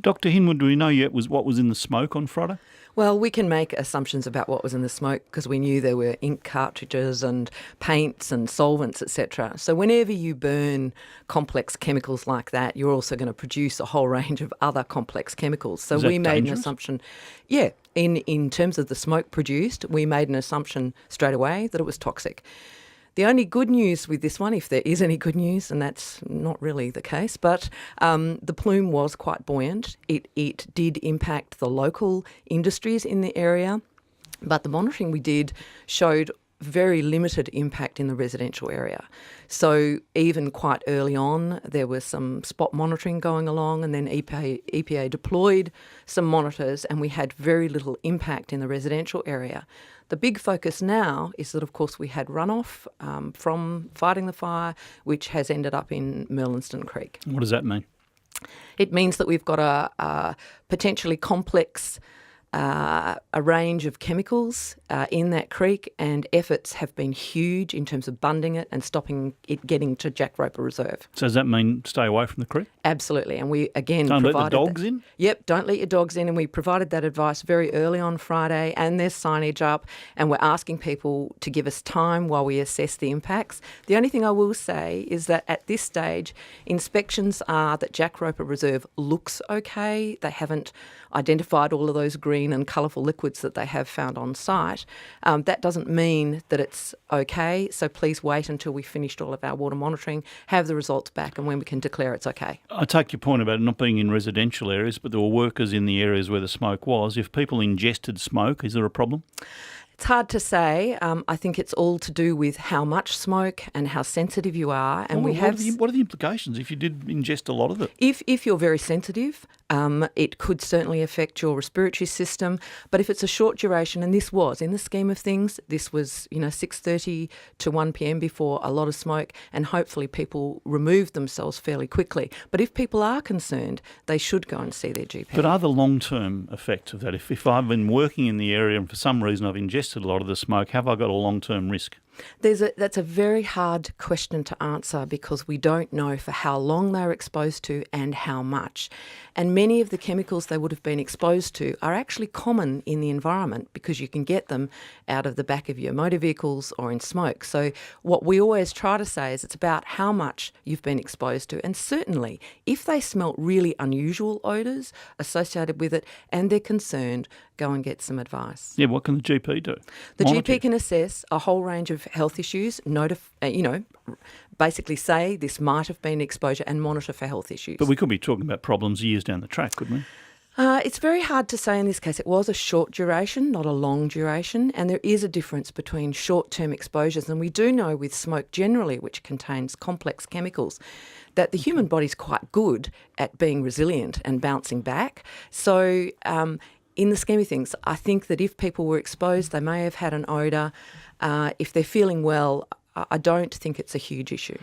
Dr. Hinwood, do we know yet what was in the smoke on Friday? Well, we can make assumptions about what was in the smoke because we knew there were ink cartridges and paints and solvents, etc. So whenever you burn complex chemicals like that, you're also going to produce a whole range of other complex chemicals. So we made an assumption, in terms of the smoke produced, we made an assumption straight away that it was toxic. The only good news with this one, if there is any good news, and that's not really the case, but the plume was quite buoyant. It did impact the local industries in the area, but the monitoring we did showed very limited impact in the residential area. So even quite early on, there was some spot monitoring going along, and then EPA deployed some monitors, and we had very little impact in the residential area. The big focus now is that, of course, we had runoff from fighting the fire, which has ended up in Merlinston Creek. What does that mean? It means that we've got a potentially complex a range of chemicals in that creek, and efforts have been huge in terms of bunding it and stopping it getting to Jack Roper Reserve. So does that mean stay away from the creek? Absolutely. And we, again, don't provided... let the dogs in? Yep, don't let your dogs in. And we provided that advice very early on Friday, and there's signage up, and we're asking people to give us time while we assess the impacts. The only thing I will say is that at this stage, inspections are that Jack Roper Reserve looks okay. They haven't identified all of those green and colourful liquids that they have found on site. That doesn't mean that it's okay, so please wait until we've finished all of our water monitoring, have the results back, and when we can declare it's okay. I take your point about it not being in residential areas, but there were workers in the areas where the smoke was. If people ingested smoke, is there a problem? It's hard to say. I think it's all to do with how much smoke and how sensitive you are. And what are the implications if you did ingest a lot of it? If you're very sensitive, it could certainly affect your respiratory system. But if it's a short duration, and this was, in the scheme of things, this was 6:30 to 1 p.m. before a lot of smoke, and hopefully people removed themselves fairly quickly. But if people are concerned, they should go and see their GP. But are the long-term effects of that? If I've been working in the area and for some reason I've ingested a lot of the smoke, have I got a long-term risk? That's a very hard question to answer because we don't know for how long they're exposed to and how much. And many of the chemicals they would have been exposed to are actually common in the environment because you can get them out of the back of your motor vehicles or in smoke. So what we always try to say is it's about how much you've been exposed to. And certainly if they smelt really unusual odours associated with it and they're concerned, go and get some advice. Yeah, what can the GP do? The GP can assess a whole range of health issues, basically say this might have been exposure and monitor for health issues. But we could be talking about problems years down the track, couldn't we? It's very hard to say in this case. It was a short duration, not a long duration, and there is a difference between short-term exposures. And we do know with smoke generally, which contains complex chemicals, that the human body's quite good at being resilient and bouncing back. So in the scheme of things, I think that if people were exposed, they may have had an odour. If they're feeling well, I don't think it's a huge issue.